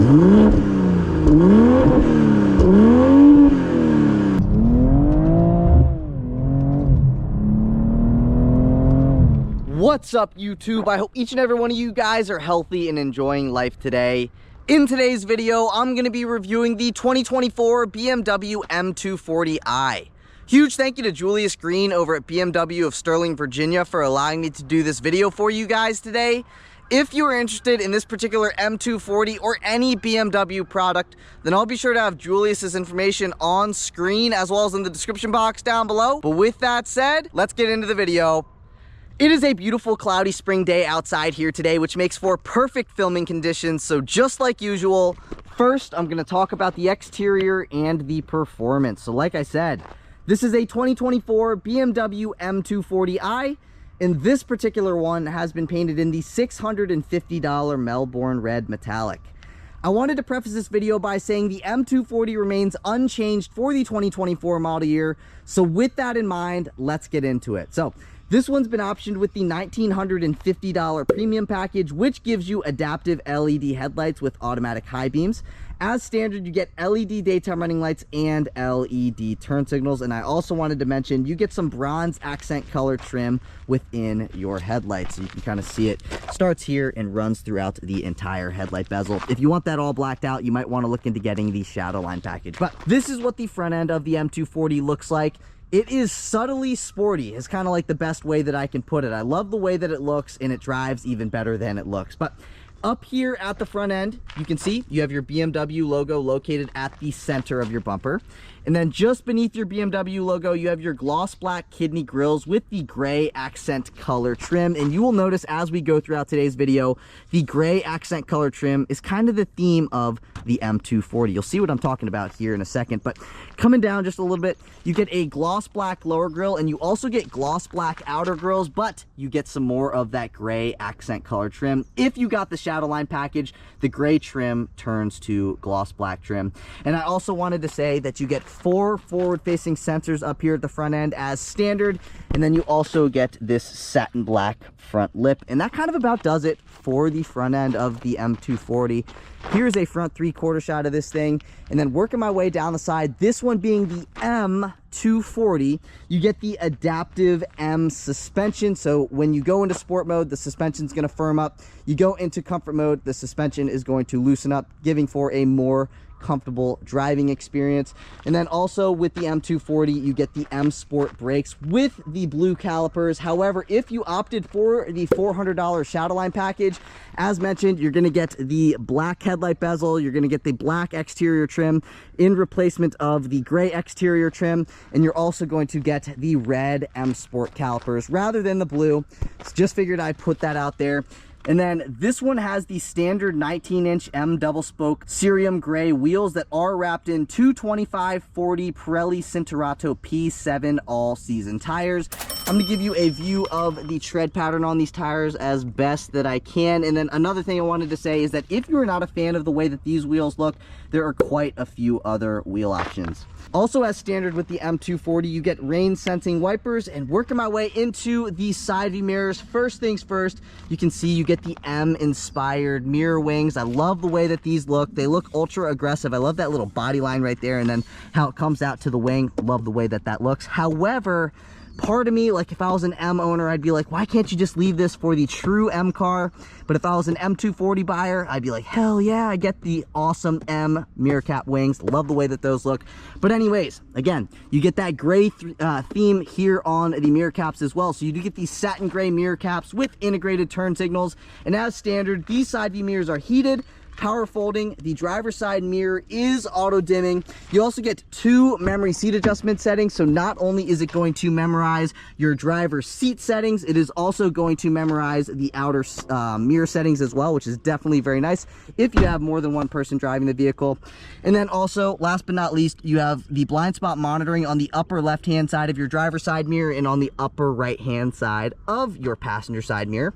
What's up, YouTube? I hope each and every one of you guys are healthy and enjoying life today. In today's video, I'm going to be reviewing the 2024 BMW M240i. Huge thank you to Julius Green over at BMW of Sterling, Virginia for allowing me to do this video for you guys today. If you are interested in this particular M240 or any BMW product, then I'll be sure to have Julius's information on screen as well as in the description box down below. But with that said, let's get into the video. It is a beautiful cloudy spring day outside here today, which makes for perfect filming conditions. So just like usual, first I'm going to talk about the exterior and the performance. So like I said, this is a 2024 BMW M240i, and this particular one has been painted in the $650 Melbourne Red Metallic. I wanted to preface this video by saying the M240 remains unchanged for the 2024 model year. So with that in mind, let's get into it. So this one's been optioned with the $1,950 premium package, which gives you adaptive LED headlights with automatic high beams. As standard, you get LED daytime running lights and LED turn signals. And I also wanted to mention, you get some bronze accent color trim within your headlights. So you can kind of see it starts here and runs throughout the entire headlight bezel. If you want that all blacked out, you might want to look into getting the shadow line package. But this is what the front end of the M240 looks like. It is subtly sporty. It's kind of like the best way that I can put it. I love the way that it looks, and it drives even better than it looks. But up here at the front end, you can see you have your BMW logo located at the center of your bumper. And then just beneath your BMW logo, you have your gloss black kidney grills with the gray accent color trim. And you will notice as we go throughout today's video, the gray accent color trim is kind of the theme of the M240. You'll see what I'm talking about here in a second. But coming down just a little bit, you get a gloss black lower grille, and you also get gloss black outer grills, but you get some more of that gray accent color trim. If you got the shadow line package, the gray trim turns to gloss black trim. And I also wanted to say that you get 4 forward-facing sensors up here at the front end as standard, and then you also get this satin black front lip, and that kind of about does it for the front end of the M240. Here's a front 3/4 shot of this thing, and then working my way down the side, this one being the M240, you get the adaptive M suspension. So when you go into sport mode, the suspension is going to firm up. You go into comfort mode, the suspension is going to loosen up, giving for a more comfortable driving experience. And then also with the M240, you get the M Sport brakes with the blue calipers. However, if you opted for the $400 shadow line package, as mentioned, you're going to get the black headlight bezel, you're going to get the black exterior trim in replacement of the gray exterior trim, and you're also going to get the red M Sport calipers rather than the blue. So just figured I'd put that out there. And then this one has the standard 19-inch M double spoke cerium gray wheels that are wrapped in 225/40 Pirelli Cinturato P7 all-season tires. I'm going to give you a view of the tread pattern on these tires as best that I can. And then another thing I wanted to say is that if you're not a fan of the way that these wheels look, there are quite a few other wheel options. Also, as standard with the M240, you get rain sensing wipers. And working my way into the side view mirrors, first things first, you can see you get the M inspired mirror wings. I love the way that these look. They look ultra aggressive. I love that little body line right there, and then how it comes out to the wing. Love the way that that looks. However, part of me, like if I was an M owner, I'd be like, why can't you just leave this for the true M car? But if I was an M240 buyer, I'd be like, hell yeah, I get the awesome M mirror cap wings. Love the way that those look. But anyways, again, you get that gray theme here on the mirror caps as well. So you do get these satin gray mirror caps with integrated turn signals. And as standard, these side view mirrors are heated, power folding. The driver's side mirror is auto dimming. You also get 2 memory seat adjustment settings. So not only is it going to memorize your driver's seat settings, it is also going to memorize the outer mirror settings as well, which is definitely very nice if you have more than one person driving the vehicle. And then also, last but not least, you have the blind spot monitoring on the upper left hand side of your driver's side mirror and on the upper right hand side of your passenger side mirror.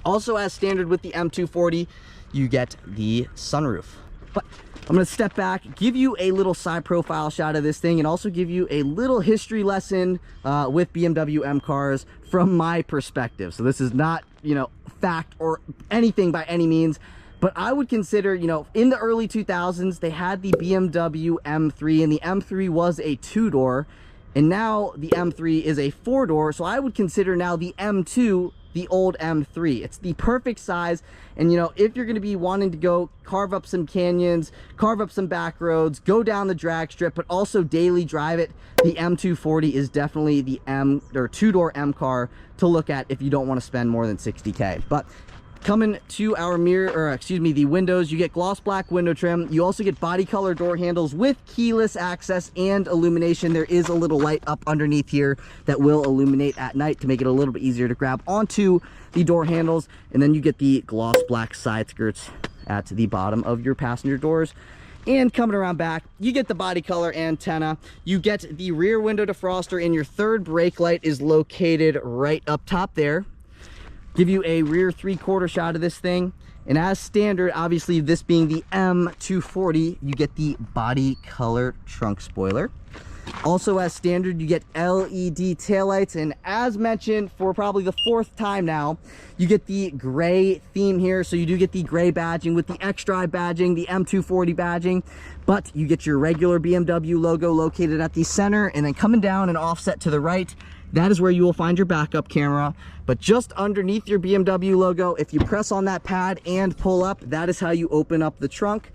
Also, as standard with the M240, you get the sunroof. But I'm going to step back, give you a little side profile shot of this thing, and also give you a little history lesson with BMW M cars from my perspective. So this is not, you know, fact or anything by any means. But I would consider, you know, in the early 2000s, they had the BMW M3, and the M3 was a 2-door, and now the M3 is a 4-door. So I would consider now the M2 the old M3. It's the perfect size, and you know, if you're going to be wanting to go carve up some canyons, carve up some back roads, go down the drag strip, but also daily drive it, the M240 is definitely the 2-door M car to look at if you don't want to spend more than 60K. But coming to our mirror, or excuse me, the windows, you get gloss black window trim. You also get body color door handles with keyless access and illumination. There is a little light up underneath here that will illuminate at night to make it a little bit easier to grab onto the door handles. And then you get the gloss black side skirts at the bottom of your passenger doors. And coming around back, you get the body color antenna. You get the rear window defroster, and your third brake light is located right up top there. Give you a rear 3/4 shot of this thing, and as standard, obviously this being the M240, you get the body color trunk spoiler. Also as standard, you get LED taillights, and as mentioned for probably the 4th time now, you get the gray theme here. So you do get the gray badging with the xDrive badging, the M240 badging, but you get your regular BMW logo located at the center, and then coming down and offset to the right, that is where you will find your backup camera. But just underneath your BMW logo, if you press on that pad and pull up, that is how you open up the trunk.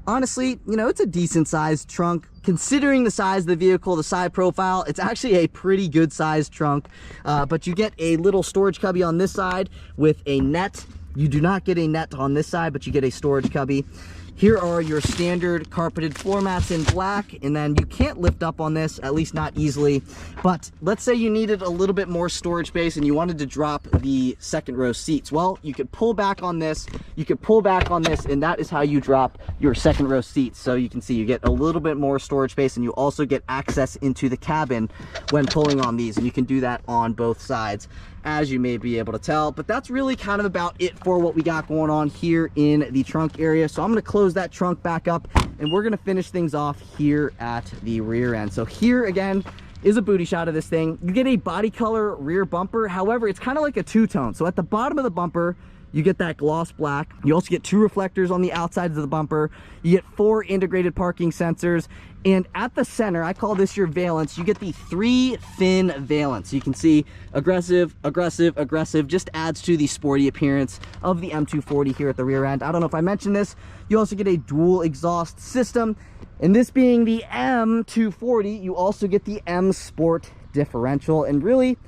Honestly, you know, it's a decent sized trunk. Considering the size of the vehicle, the side profile, it's actually a pretty good sized trunk. But you get a little storage cubby on this side with a net. You do not get a net on this side, but you get a storage cubby. Here are your standard carpeted floor mats in black, and then you can't lift up on this, at least not easily. But let's say you needed a little bit more storage space and you wanted to drop the second row seats. Well, you could pull back on this, you could pull back on this, and that is how you drop your second row seats. So you can see you get a little bit more storage space, and you also get access into the cabin when pulling on these, and you can do that on both sides, as you may be able to tell. But that's really kind of about it for what we got going on here in the trunk area. So I'm going to close that trunk back up, and we're going to finish things off here at the rear end. So here again is a booty shot of this thing. You get a body color rear bumper. However, it's kind of like a two-tone. So at the bottom of the bumper, you get that gloss black. You also get 2 reflectors on the outsides of the bumper. You get 4 integrated parking sensors. And at the center, I call this your valance, you get the 3 fin valance. You can see aggressive, aggressive, aggressive, just adds to the sporty appearance of the M240 here at the rear end. I don't know if I mentioned this. You also get a dual exhaust system. And this being the M240, you also get the M Sport differential. And really,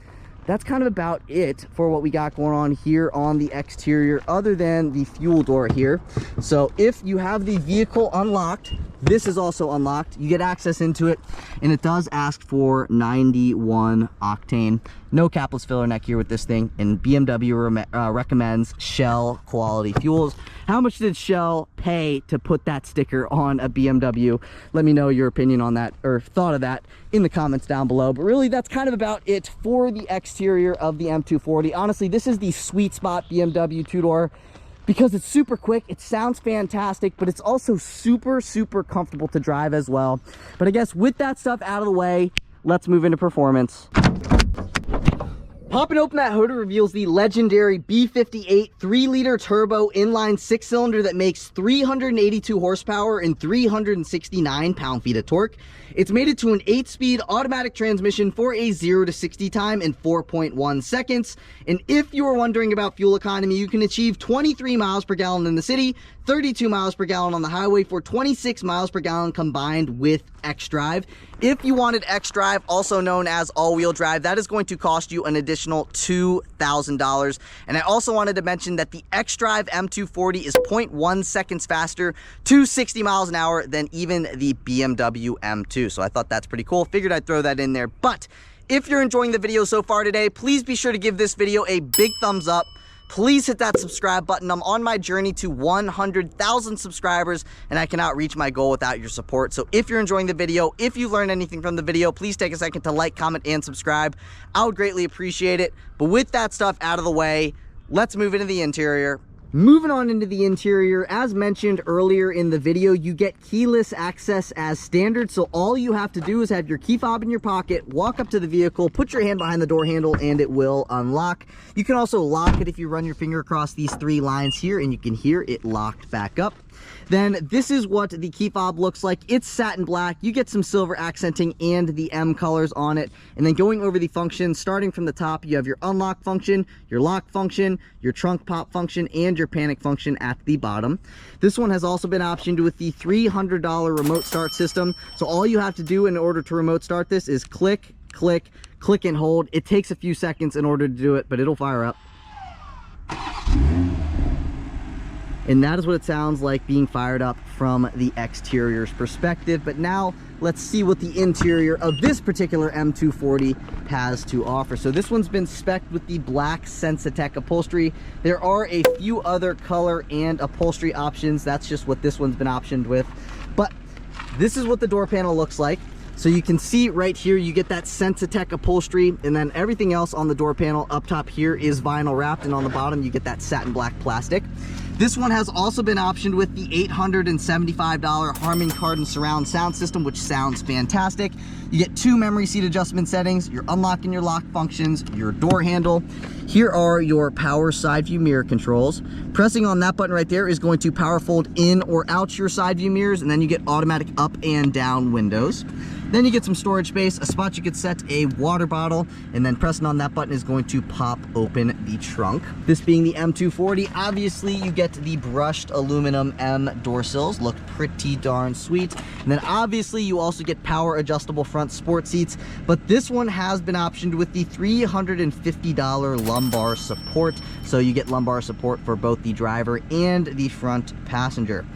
that's kind of about it for what we got going on here on the exterior, other than the fuel door here. So if you have the vehicle unlocked, this is also unlocked. You get access into it, and it does ask for 91 octane. No capless filler neck here with this thing, and BMW recommends Shell quality fuels. How much did Shell pay to put that sticker on a BMW? Let me know your opinion on that, or thought of that, in the comments down below. But really, that's kind of about it for the exterior of the M240. Honestly, this is the sweet spot BMW 2-door, because it's super quick, it sounds fantastic, but it's also super, super comfortable to drive as well. But I guess with that stuff out of the way, let's move into performance. Popping open that hood reveals the legendary B58 3-liter turbo inline 6-cylinder that makes 382 horsepower and 369 pound-feet of torque. It's made it to an 8-speed automatic transmission for a 0 to 60 time in 4.1 seconds. And if you are wondering about fuel economy, you can achieve 23 miles per gallon in the city, 32 miles per gallon on the highway for 26 miles per gallon combined with xDrive. If you wanted xDrive, also known as all-wheel drive, that is going to cost you an additional $2,000. And I also wanted to mention that the xDrive M240 is 0.1 seconds faster to 60 miles an hour than even the BMW M2. So I thought that's pretty cool. Figured I'd throw that in there. But if you're enjoying the video so far today, please be sure to give this video a big thumbs up. Please hit that subscribe button. I'm on my journey to 100,000 subscribers, and I cannot reach my goal without your support. So if you're enjoying the video, if you learned anything from the video, please take a second to like, comment, and subscribe. I would greatly appreciate it. But with that stuff out of the way, let's move into the interior. Moving on into the interior, as mentioned earlier in the video, you get keyless access as standard. So all you have to do is have your key fob in your pocket, walk up to the vehicle, put your hand behind the door handle, and it will unlock. You can also lock it if you run your finger across these 3 lines here, and you can hear it locked back up. Then this is what the key fob looks like. It's satin black. You get some silver accenting and the M colors on it. And then going over the functions, starting from the top, you have your unlock function, your lock function, your trunk pop function, and your panic function at the bottom. This one has also been optioned with the $300 remote start system. So all you have to do in order to remote start this is click, click, click and hold. It takes a few seconds in order to do it, but it'll fire up. And that is what it sounds like being fired up from the exterior's perspective. But now let's see what the interior of this particular M240 has to offer. So this one's been spec'd with the black Sensatec upholstery. There are a few other color and upholstery options. That's just what this one's been optioned with. But this is what the door panel looks like. So you can see right here, you get that Sensatec upholstery, and then everything else on the door panel up top here is vinyl wrapped, and on the bottom you get that satin black plastic. This one has also been optioned with the $875 Harman Kardon surround sound system, which sounds fantastic. You get 2 memory seat adjustment settings, your unlock and your lock functions, your door handle. Here are your power side view mirror controls. Pressing on that button right there is going to power fold in or out your side view mirrors, and then you get automatic up and down windows. Then you get some storage space, a spot you could set a water bottle, and then pressing on that button is going to pop open the trunk. This being the M240, obviously you get the brushed aluminum M door sills, look pretty darn sweet. And then obviously you also get power adjustable front sport seats, but this one has been optioned with the $350 lumbar support. So you get lumbar support for both the driver and the front passenger.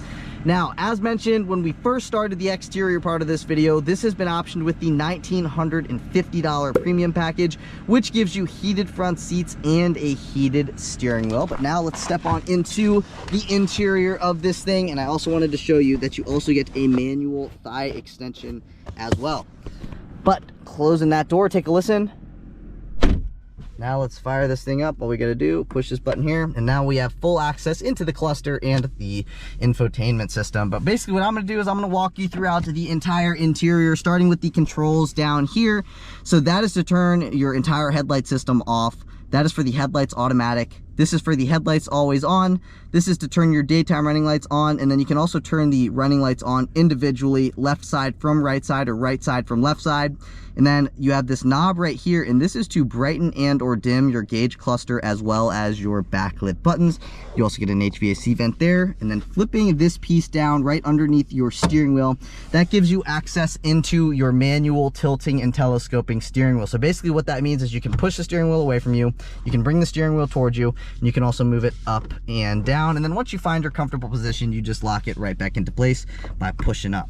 Now, as mentioned, when we first started the exterior part of this video, this has been optioned with the $1,950 premium package, which gives you heated front seats and a heated steering wheel. But now let's step on into the interior of this thing. And I also wanted to show you that you also get a manual thigh extension as well. But closing that door, take a listen. Now let's fire this thing up. All we gotta do, push this button here, and now we have full access into the cluster and the infotainment system. But basically what I'm gonna do is I'm gonna walk you throughout the entire interior, starting with the controls down here. So that is to turn your entire headlight system off. That is for the headlights automatic. This is for the headlights always on. This is to turn your daytime running lights on, and then you can also turn the running lights on individually, left side from right side or right side from left side. And then you have this knob right here, and this is to brighten and or dim your gauge cluster as well as your backlit buttons. You also get an HVAC vent there, and then flipping this piece down right underneath your steering wheel, that gives you access into your manual tilting and telescoping steering wheel. So basically what that means is you can push the steering wheel away from you, you can bring the steering wheel towards you, and you can also move it up and down. And then once you find your comfortable position, you just lock it right back into place by pushing up.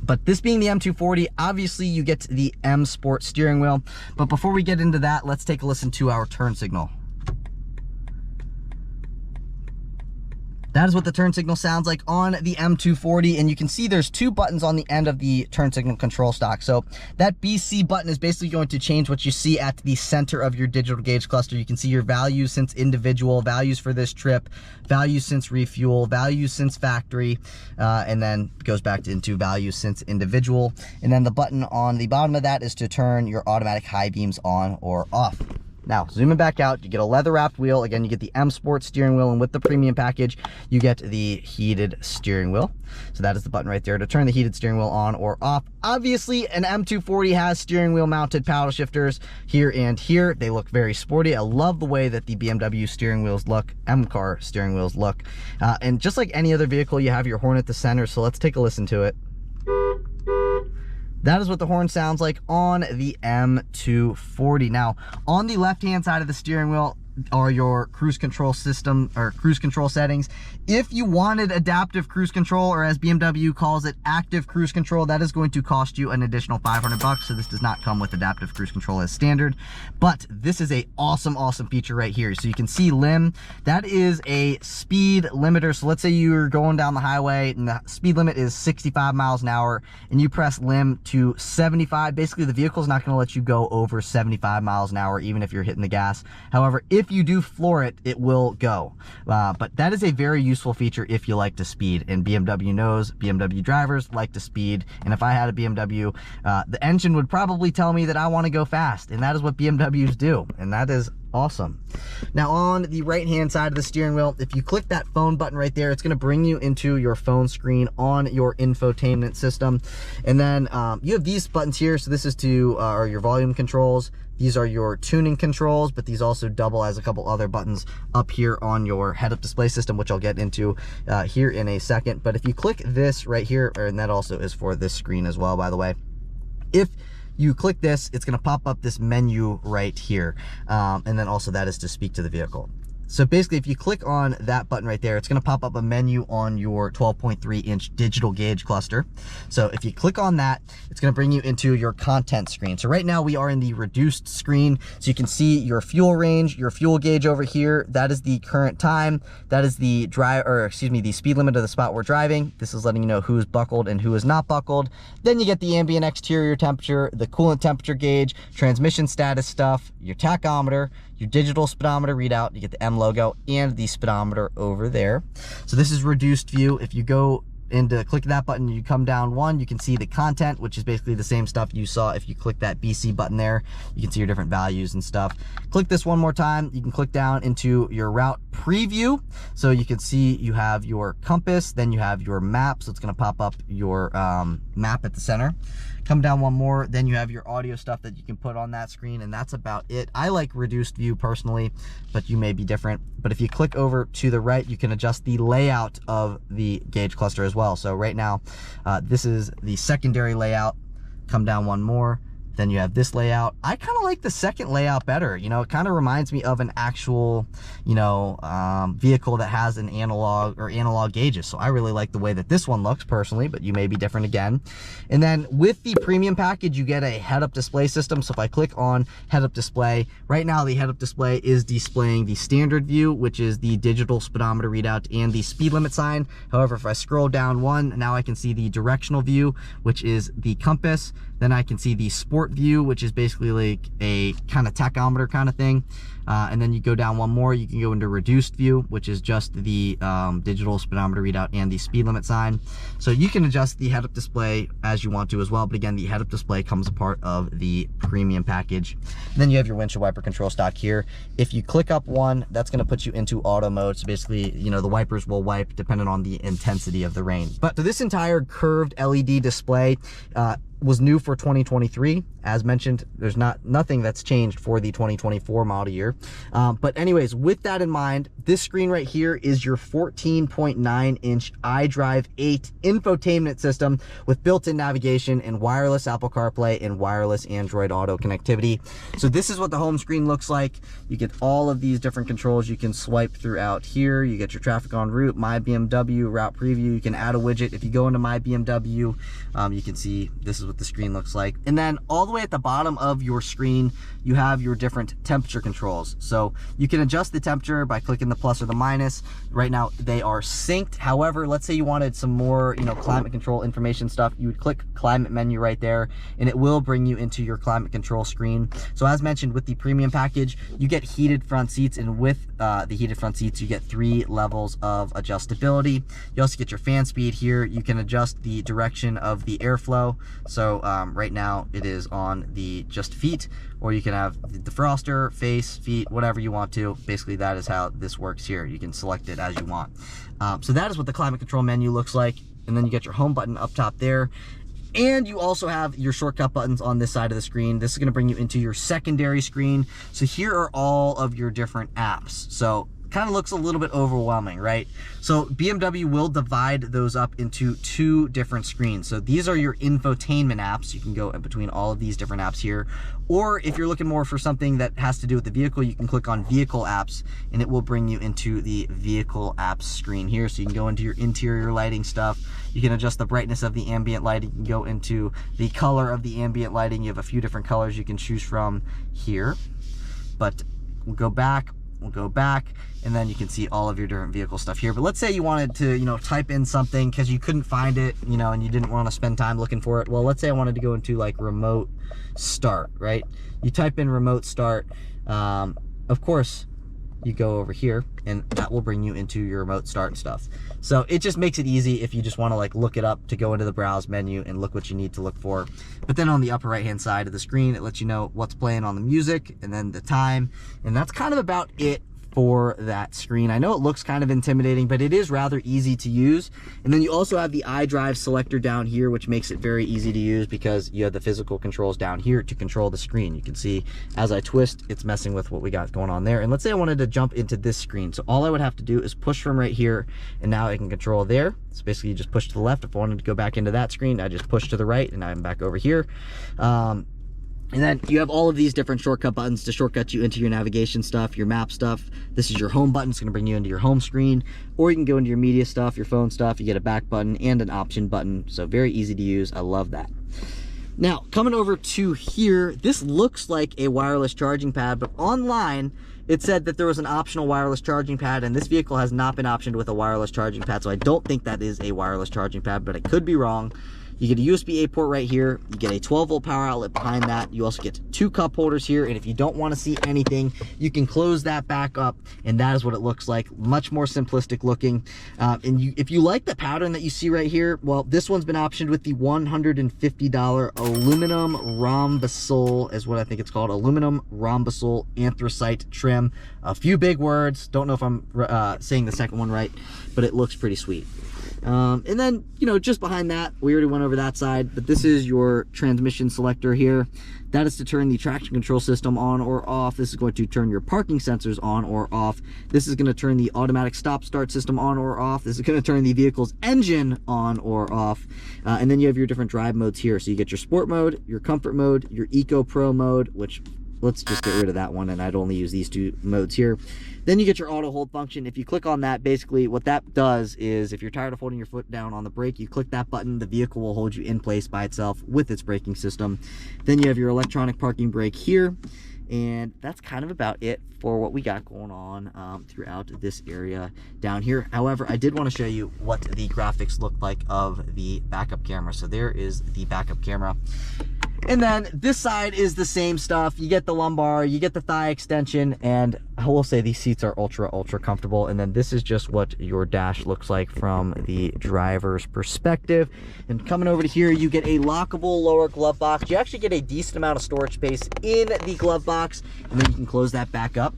But this being the M240, obviously you get the M Sport steering wheel. But before we get into that, let's take a listen to our turn signal. That is what the turn signal sounds like on the M240, and you can see there's 2 buttons on the end of the turn signal control stock. So that BC button is basically going to change what you see at the center of your digital gauge cluster. You can see your values since individual, values for this trip, values since refuel, values since factory, and then goes back into values since individual. And then the button on the bottom of that is to turn your automatic high beams on or off. Now, zooming back out, you get a leather-wrapped wheel. Again, you get the M Sport steering wheel, and with the premium package, you get the heated steering wheel. So that is the button right there to turn the heated steering wheel on or off. Obviously, an M240 has steering wheel mounted paddle shifters here and here. They look very sporty. I love the way that the BMW steering wheels look, M-Car steering wheels look. And just like any other vehicle, you have your horn at the center, so let's take a listen to it. That is what the horn sounds like on the M240. Now, on the left-hand side of the steering wheel are your cruise control system or cruise control settings. If you wanted adaptive cruise control, or as BMW calls it, active cruise control, that is going to cost you an additional $500. So this does not come with adaptive cruise control as standard, but this is a awesome feature right here. So you can see lim, that is a speed limiter. So let's say you're going down the highway and the speed limit is 65 miles an hour and you press lim to 75. Basically the vehicle is not going to let you go over 75 miles an hour even if you're hitting the gas. However, if if you do floor it, it will go. But that is a very useful feature if you like to speed, and BMW knows BMW drivers like to speed. And if I had a BMW, the engine would probably tell me that I want to go fast, and that is what BMWs do, and that is awesome. Now on the right hand side of the steering wheel, if you click that phone button right there, it's going to bring you into your phone screen on your infotainment system. And then you have these buttons here. So this is to are your volume controls. These are your tuning controls, but these also double as a couple other buttons up here on your head-up display system, which I'll get into here in a second. But if you click this right here, and that also is for this screen as well, by the way, if you click this, it's going to pop up this menu right here. And then also that is to speak to the vehicle. So basically, if you click on that button right there, it's going to pop up a menu on your 12.3-inch digital gauge cluster. So if you click on that, it's going to bring you into your content screen. So right now we are in the reduced screen. So you can see your fuel range, your fuel gauge over here. That is the current time. That is the the speed limit of the spot we're driving. This is letting you know who is buckled and who is not buckled. Then you get the ambient exterior temperature, the coolant temperature gauge, transmission status stuff, your tachometer, your digital speedometer readout. You get the M logo and the speedometer over there. So this is reduced view. If you go into click that button, you come down one, you can see the content, which is basically the same stuff you saw if you click that BC button there. You can see your different values and stuff. Click this one more time, you can click down into your route preview. So you can see you have your compass, then you have your map. So it's going to pop up your map at the center. Come down one more, then you have your audio stuff that you can put on that screen, and that's about it. I like reduced view personally, but you may be different. But if you click over to the right, you can adjust the layout of the gauge cluster as well. So right now, this is the secondary layout. Come down one more, then you have this layout. I kind of like the second layout better. You know, it kind of reminds me of an actual, you know, vehicle that has an analog gauges. So I really like the way that this one looks personally, but you may be different again. And then with the premium package, you get a head-up display system. So if I click on head-up display, right now the head-up display is displaying the standard view, which is the digital speedometer readout and the speed limit sign. However, if I scroll down one, now I can see the directional view, which is the compass. Then I can see the sport view, which is basically like a kind of tachometer kind of thing. And then you go down one more, you can go into reduced view, which is just the digital speedometer readout and the speed limit sign. So you can adjust the head-up display as you want to as well. But again, the head-up display comes a part of the premium package. And then you have your windshield wiper control stock here. If you click up one, that's going to put you into auto mode. So basically, you know, the wipers will wipe depending on the intensity of the rain. But so this entire curved LED display was new for 2023. As mentioned, there's nothing that's changed for the 2024 model year. But anyways, with that in mind, this screen right here is your 14.9-inch xDrive 8 infotainment system with built-in navigation and wireless Apple CarPlay and wireless Android Auto connectivity. So this is what the home screen looks like. You get all of these different controls. You can swipe throughout here. You get your traffic en route, My BMW, route preview. You can add a widget. If you go into My BMW, you can see this is what the screen looks like. And then all the way at the bottom of your screen, you have your different temperature controls. So you can adjust the temperature by clicking the plus or the minus. Right now they are synced. However, let's say you wanted some more, you know, climate control information stuff, you would click climate menu right there, and it will bring you into your climate control screen. So as mentioned, with the premium package, you get heated front seats, and with the heated front seats, you get 3 levels of adjustability. You also get your fan speed here. You can adjust the direction of the airflow. So right now it is on the just feet, or you can have the defroster, face, feet, whatever you want to. Basically, that is how this works here. You can select it as you want. So that is what the climate control menu looks like. And then you get your home button up top there. And you also have your shortcut buttons on this side of the screen. This is going to bring you into your secondary screen. So here are all of your different apps. So kind of looks a little bit overwhelming, right? So BMW will divide those up into 2 different screens. So these are your infotainment apps. You can go in between all of these different apps here. Or if you're looking more for something that has to do with the vehicle, you can click on vehicle apps, and it will bring you into the vehicle apps screen here. So you can go into your interior lighting stuff. You can adjust the brightness of the ambient lighting. You can go into the color of the ambient lighting. You have a few different colors you can choose from here. But we'll go back, and then you can see all of your different vehicle stuff here. But let's say you wanted to, you know, type in something because you couldn't find it, you know, and you didn't want to spend time looking for it. Well, let's say I wanted to go into like remote start, right? You type in remote start. Of course, you go over here, and that will bring you into your remote start and stuff. So it just makes it easy if you just want to like look it up to go into the browse menu and look what you need to look for. But then on the upper right hand side of the screen, it lets you know what's playing on the music and then the time, and that's kind of about it for that screen. I know it looks kind of intimidating, but it is rather easy to use. And then you also have the xDrive selector down here, which makes it very easy to use because you have the physical controls down here to control the screen. You can see as I twist, it's messing with what we got going on there. And let's say I wanted to jump into this screen. So all I would have to do is push from right here, and now I can control there. So basically you just push to the left. If I wanted to go back into that screen, I just push to the right, and I'm back over here. And then you have all of these different shortcut buttons to shortcut you into your navigation stuff, your map stuff. This is your home button. It's going to bring you into your home screen, or you can go into your media stuff, your phone stuff. You get a back button and an option button. So very easy to use. I love that. Now, coming over to here, this looks like a wireless charging pad, but online it said that there was an optional wireless charging pad, and this vehicle has not been optioned with a wireless charging pad. So I don't think that is a wireless charging pad, but I could be wrong. You get a USB-A port right here. You get a 12-volt power outlet behind that. You also get 2 cup holders here, and if you don't want to see anything, you can close that back up, and that is what it looks like. Much more simplistic looking. If you like the pattern that you see right here, well, this one's been optioned with the $150 aluminum rhombusol, is what I think it's called, aluminum rhombusol anthracite trim. A few big words. Don't know if I'm saying the second one right, but it looks pretty sweet. And then, you know, just behind that, we already went over that side, but this is your transmission selector here. That is to turn the traction control system on or off. This is going to turn your parking sensors on or off. This is going to turn the automatic stop start system on or off. This is going to turn the vehicle's engine on or off. And then you have your different drive modes here. So you get your sport mode, your comfort mode, your eco pro mode, which let's just get rid of that one, and I'd only use these 2 modes here. Then you get your auto hold function. If you click on that, basically what that does is if you're tired of holding your foot down on the brake, you click that button, the vehicle will hold you in place by itself with its braking system. Then you have your electronic parking brake here, and that's kind of about it for what we got going on throughout this area down here. However, I did want to show you what the graphics look like of the backup camera. So there is the backup camera. And then this side is the same stuff. You get the lumbar, you get the thigh extension, and I will say these seats are ultra comfortable. And then this is just what your dash looks like from the driver's perspective. And coming over to here, you get a lockable lower glove box. You actually get a decent amount of storage space in the glove box, and then you can close that back up.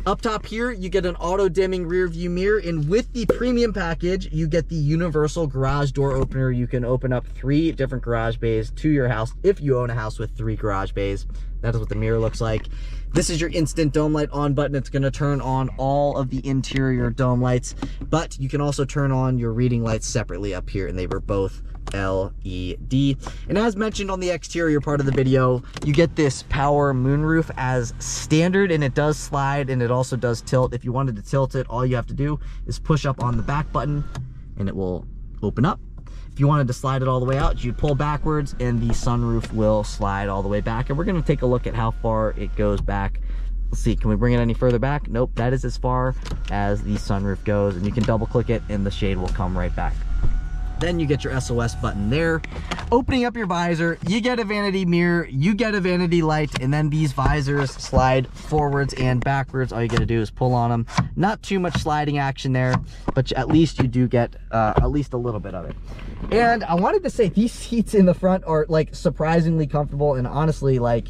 Up top here, you get an auto dimming rear view mirror, and with the premium package, you get the universal garage door opener. You can open up 3 different garage bays to your house if you own a house with 3 garage bays. That is what the mirror looks like. This is your instant dome light on button. It's going to turn on all of the interior dome lights, but you can also turn on your reading lights separately up here, and they were both LED. And as mentioned on the exterior part of the video, you get this power moonroof as standard, and it does slide, and it also does tilt. If you wanted to tilt it, all you have to do is push up on the back button and it will open up. If you wanted to slide it all the way out, you'd pull backwards and the sunroof will slide all the way back. And we're going to take a look at how far it goes back. Let's see, can we bring it any further back? Nope, that is as far as the sunroof goes, and you can double click it and the shade will come right back. Then you get your SOS button there. Opening up your visor, you get a vanity mirror, you get a vanity light, and then these visors slide forwards and backwards. All you gotta do is pull on them. Not too much sliding action there, but at least you do get at least a little bit of it. And I wanted to say these seats in the front are like surprisingly comfortable, and honestly, like,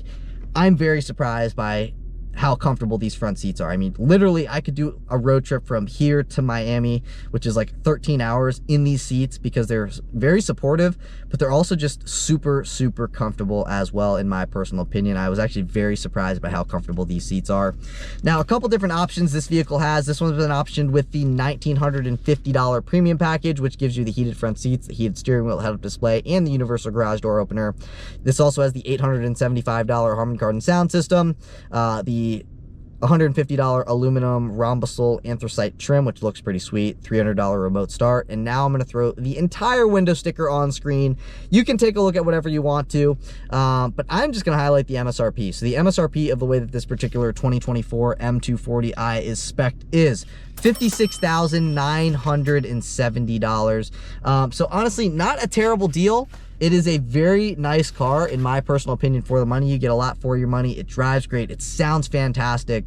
I'm very surprised by how comfortable these front seats are. I mean, literally, I could do a road trip from here to Miami, which is like 13 hours in these seats, because they're very supportive, but they're also just super comfortable as well, in my personal opinion. I was actually very surprised by how comfortable these seats are. Now, a couple different options this vehicle has. This one's been optioned with the $1,950 premium package, which gives you the heated front seats, the heated steering wheel, head-up display, and the universal garage door opener. This also has the $875 Harman Kardon sound system, the $150 aluminum rhombusol anthracite trim, which looks pretty sweet, $300 remote start. And now I'm going to throw the entire window sticker on screen. You can take a look at whatever you want to, but I'm just going to highlight the MSRP. So the MSRP of the way that this particular 2024 M240i is spec'd is $56,970. So honestly, not a terrible deal. It is a very nice car, in my personal opinion, for the money. You get a lot for your money. It drives great. It sounds fantastic.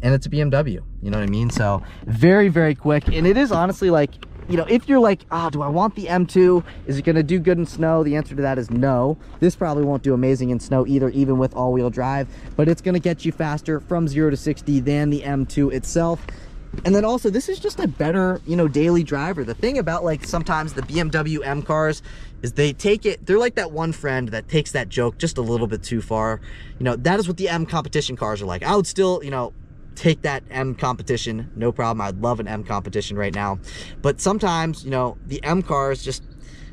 and it's a BMW, you know what I mean? So very, very quick. And it is honestly like, you know, if you're like, oh, do I want the M2? Is it gonna do good in snow? The answer to that is no. This probably won't do amazing in snow either, even with all-wheel drive, but it's gonna get you faster from 0 to 60 than the M2 itself. And then also, this is just a better, you know, daily driver. The thing about like sometimes the BMW M cars is they take it, they're like that one friend that takes that joke just a little bit too far. You know, that is what the M competition cars are like. I would still, you know, take that M competition, no problem. I'd love an M competition right now. But sometimes, you know, the M cars just,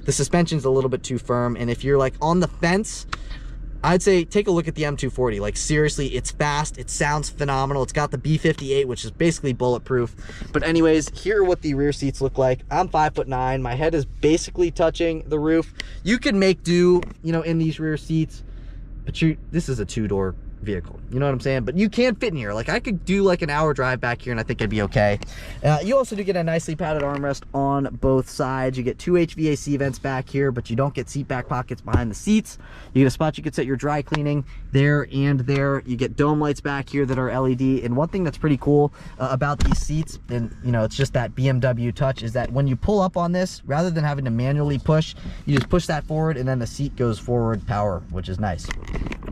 the suspension's a little bit too firm. And if you're like on the fence, I'd say take a look at the M240. Like seriously, it's fast, it sounds phenomenal. It's got the B58, which is basically bulletproof. But anyways, here are what the rear seats look like. I'm 5'9", my head is basically touching the roof. You can make do, you know, in these rear seats, but this is a 2-door vehicle, you know what I'm saying? But you can't fit in here. Like I could do like an hour drive back here and I think I'd be okay. You also do get a nicely padded armrest on both sides. You get 2 HVAC vents back here, but you don't get seat back pockets behind the seats. You get a spot you could set your dry cleaning there and there. You get dome lights back here that are LED. And one thing that's pretty cool about these seats, and you know, it's just that BMW touch, is that when you pull up on this, rather than having to manually push, you just push that forward and then the seat goes forward power, which is nice.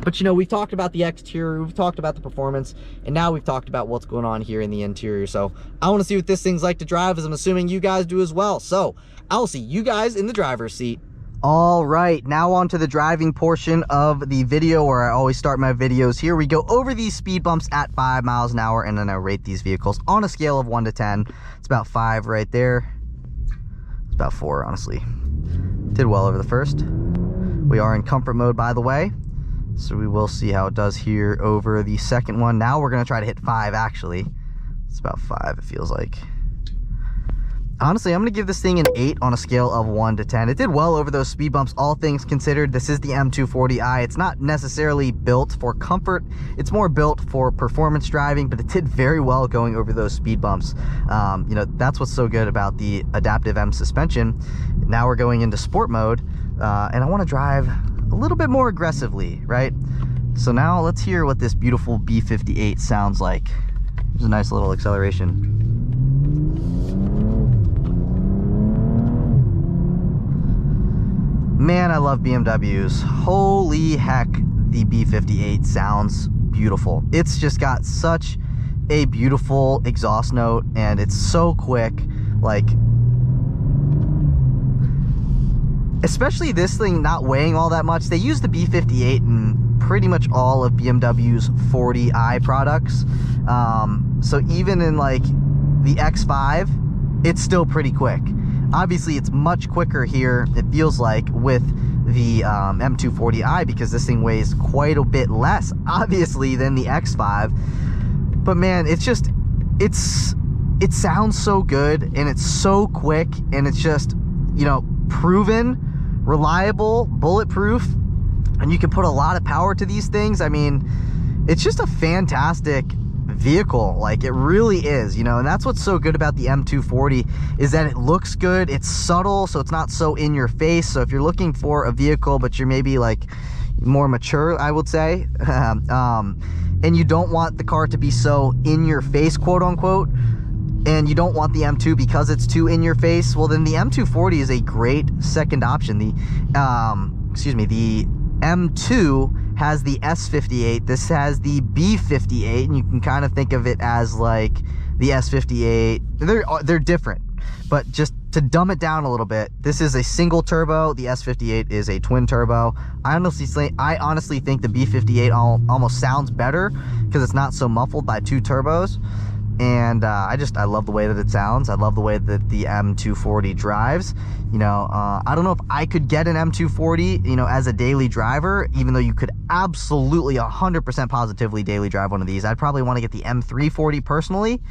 But you know, we've talked about the exterior, we've talked about the performance, and now we've talked about what's going on here in the interior. So I want to see what this thing's like to drive, as I'm assuming you guys do as well. So I'll see you guys in the driver's seat. All right, now on to the driving portion of the video, where I always start my videos. Here we go over these speed bumps at 5 miles an hour, and then I rate these vehicles on a scale of 1 to 10. It's about 5 right there. It's about 4, honestly. Did well over the first. We are in comfort mode, by the way, so we will see how it does here over the second one. Now we're gonna try to hit 5, actually. It's about 5, it feels like. Honestly, I'm gonna give this thing an 8 on a scale of 1 to 10. It did well over those speed bumps, all things considered. This is the M240i. It's not necessarily built for comfort. It's more built for performance driving, but it did very well going over those speed bumps. You know, that's what's so good about the adaptive M suspension. Now we're going into sport mode, and I wanna drive a little bit more aggressively, right? So now let's hear what this beautiful B58 sounds like. There's a nice little acceleration. Man, I love BMWs. Holy heck, the B58 sounds beautiful. It's just got such a beautiful exhaust note, and it's so quick. Like, especially this thing not weighing all that much. They use the B58 in pretty much all of BMW's 40i products. So even in like the X5, it's still pretty quick. Obviously, it's much quicker here, it feels like, with the M240i, because this thing weighs quite a bit less, obviously, than the X5. But man, it's just, it sounds so good, and it's so quick, and it's just, you know, proven, reliable, bulletproof, and you can put a lot of power to these things. I mean, it's just a fantastic vehicle. Like, it really is, you know. And that's what's so good about the M240, is that it looks good, it's subtle, so it's not so in your face. So if you're looking for a vehicle but you're maybe like more mature, I would say, and you don't want the car to be so in your face, quote unquote, and you don't want the M2 because it's too in your face, well, then the M240 is a great second option. The the M2 has the S58, this has the B58, and you can kind of think of it as like the S58. They're different, but just to dumb it down a little bit, this is a single turbo, the S58 is a twin turbo. I honestly think the B58 almost sounds better because it's not so muffled by 2 turbos. And I love the way that it sounds. I love the way that the M240 drives. You know, I don't know if I could get an M240, you know, as a daily driver, even though you could absolutely 100% positively daily drive one of these. I'd probably want to get the M340 personally.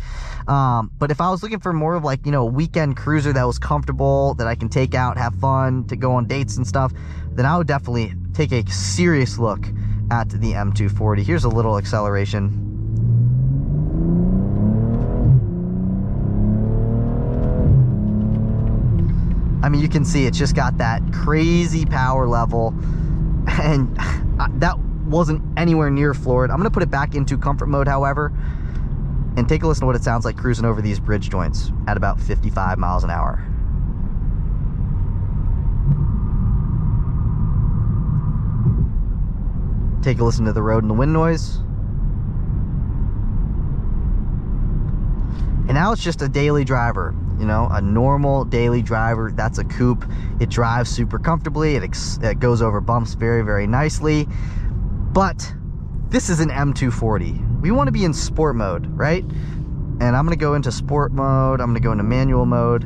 But if I was looking for more of like, you know, a weekend cruiser that was comfortable, that I can take out, have fun, to go on dates and stuff, then I would definitely take a serious look at the M240. Here's a little acceleration. I mean, you can see it's just got that crazy power level, and that wasn't anywhere near floored. I'm gonna put it back into comfort mode, however, And take a listen to what it sounds like cruising over these bridge joints at about 55 miles an hour. Take a listen to the road and the wind noise. And now it's just a daily driver, you know, a normal daily driver. That's a coupe. It drives super comfortably. It goes over bumps very, very nicely. But this is an M240. We want to be in sport mode, right? And I'm going to go into sport mode. I'm going to go into manual mode.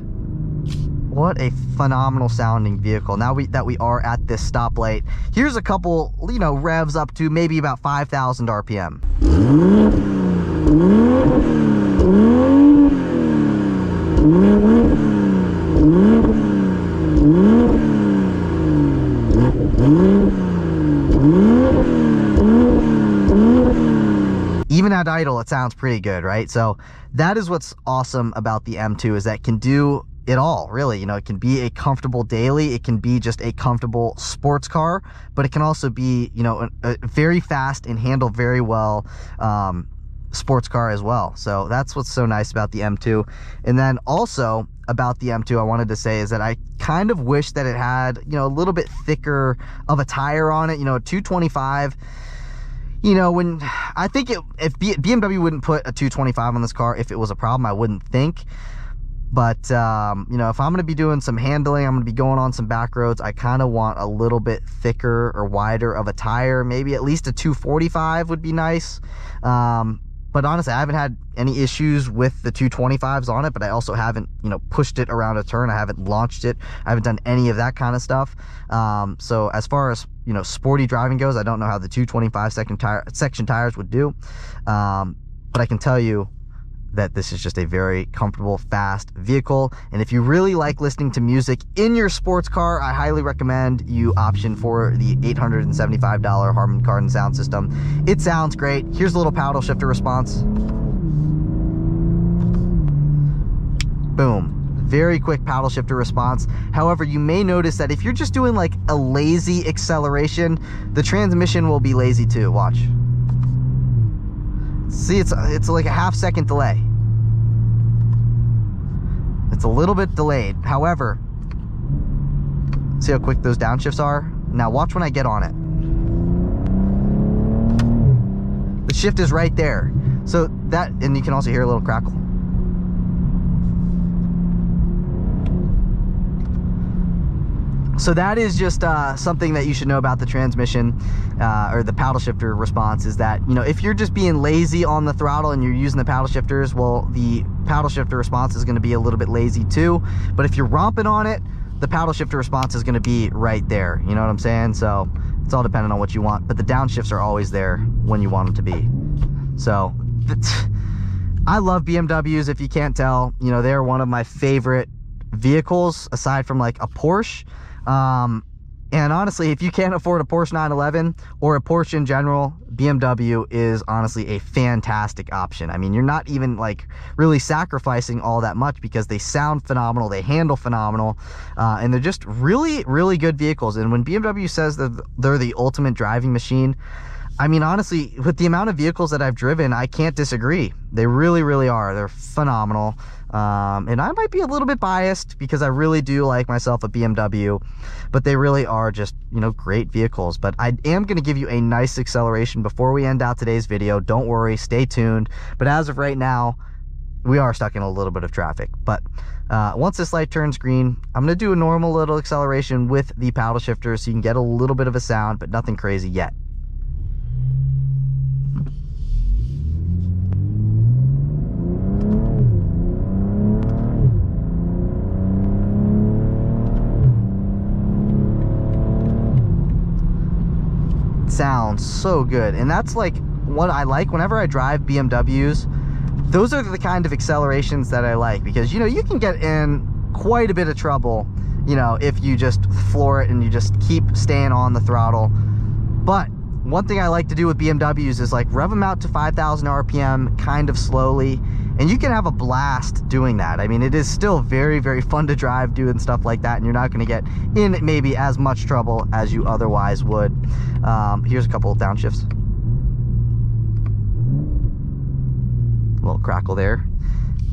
What a phenomenal sounding vehicle. Now that we are at this stoplight, here's a couple, you know, revs up to maybe about 5,000 RPM. Even at idle, it sounds pretty good, right? So that is what's awesome about the M2, is that it can do it all, really. You know, it can be a comfortable daily, it can be just a comfortable sports car, but it can also be, you know, a very fast and handle very well sports car as well. So that's what's so nice about the M2. And then also about the M2, I wanted to say is that I kind of wish that it had, you know, a little bit thicker of a tire on it. You know, a 225, you know, when I think if BMW wouldn't put a 225 on this car if it was a problem, I wouldn't think. But you know, if I'm going to be doing some handling, I'm going to be going on some back roads, I kind of want a little bit thicker or wider of a tire. Maybe at least a 245 would be nice. But honestly, I haven't had any issues with the 225s on it, but I also haven't, you know, pushed it around a turn. I haven't launched it. I haven't done any of that kind of stuff. So as far as, you know, sporty driving goes, I don't know how the 225 section tires would do. But I can tell you that this is just a very comfortable, fast vehicle. And if you really like listening to music in your sports car, I highly recommend you option for the $875 Harman Kardon sound system. It sounds great. Here's a little paddle shifter response. Boom. Very quick paddle shifter response. However, you may notice that if you're just doing like a lazy acceleration, the transmission will be lazy too. Watch. See, it's like a half-second delay. It's a little bit delayed. However, see how quick those downshifts are? Now watch when I get on it. The shift is right there. So that, and you can also hear a little crackle. So that is just something that you should know about the transmission or the paddle shifter response, is that, you know, if you're just being lazy on the throttle and you're using the paddle shifters, well, the paddle shifter response is going to be a little bit lazy too. But if you're romping on it, the paddle shifter response is going to be right there. You know what I'm saying? So it's all dependent on what you want, but the downshifts are always there when you want them to be. So I love BMWs, if you can't tell. You know, they're one of my favorite vehicles aside from like a Porsche. And honestly, if you can't afford a Porsche 911 or a Porsche in general, BMW is honestly a fantastic option. I mean, you're not even like really sacrificing all that much because they sound phenomenal, they handle phenomenal, and they're just really, really good vehicles. And when BMW says that they're the ultimate driving machine, I mean, honestly, with the amount of vehicles that I've driven, I can't disagree. They really, really are. They're phenomenal. And I might be a little bit biased because I really do like myself a BMW, but they really are just, you know, great vehicles. But I am going to give you a nice acceleration before we end out today's video. Don't worry, stay tuned. But as of right now, we are stuck in a little bit of traffic. But once this light turns green, I'm going to do a normal little acceleration with the paddle shifter so you can get a little bit of a sound, but nothing crazy yet. Sounds so good. And that's like what I like whenever I drive BMWs. Those are the kind of accelerations that I like, because, you know, you can get in quite a bit of trouble, you know, if you just floor it and you just keep staying on the throttle. But one thing I like to do with BMWs is like rev them out to 5,000 RPM kind of slowly, and you can have a blast doing that. I mean, it is still very, very fun to drive doing stuff like that, and you're not going to get in maybe as much trouble as you otherwise would. Here's a couple of downshifts. A little crackle there.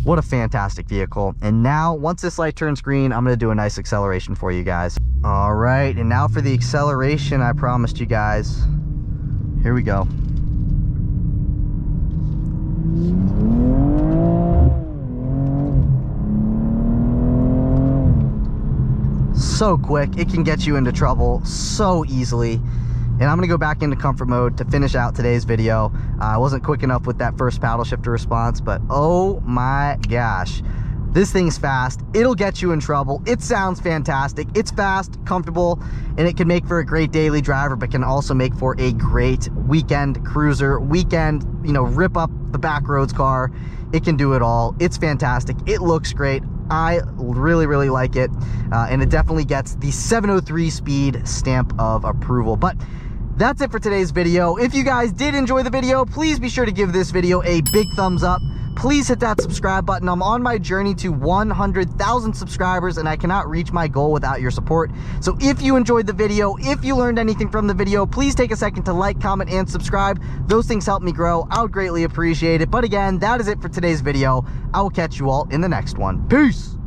What a fantastic vehicle. And now, once this light turns green, I'm gonna do a nice acceleration for you guys. All right, and now for the acceleration I promised you guys. Here we go. So quick, it can get you into trouble so easily. And I'm gonna go back into comfort mode to finish out today's video. I wasn't quick enough with that first paddle shifter response, but oh my gosh, this thing's fast. It'll get you in trouble. It sounds fantastic. It's fast, comfortable, and it can make for a great daily driver, but can also make for a great weekend cruiser, weekend, you know, rip up the back roads car. It can do it all. It's fantastic. It looks great. I really, really like it. And it definitely gets the 703 speed stamp of approval. But that's it for today's video. If you guys did enjoy the video, please be sure to give this video a big thumbs up. Please hit that subscribe button. I'm on my journey to 100,000 subscribers, and I cannot reach my goal without your support. So if you enjoyed the video, if you learned anything from the video, please take a second to like, comment, and subscribe. Those things help me grow. I would greatly appreciate it. But again, that is it for today's video. I will catch you all in the next one. Peace!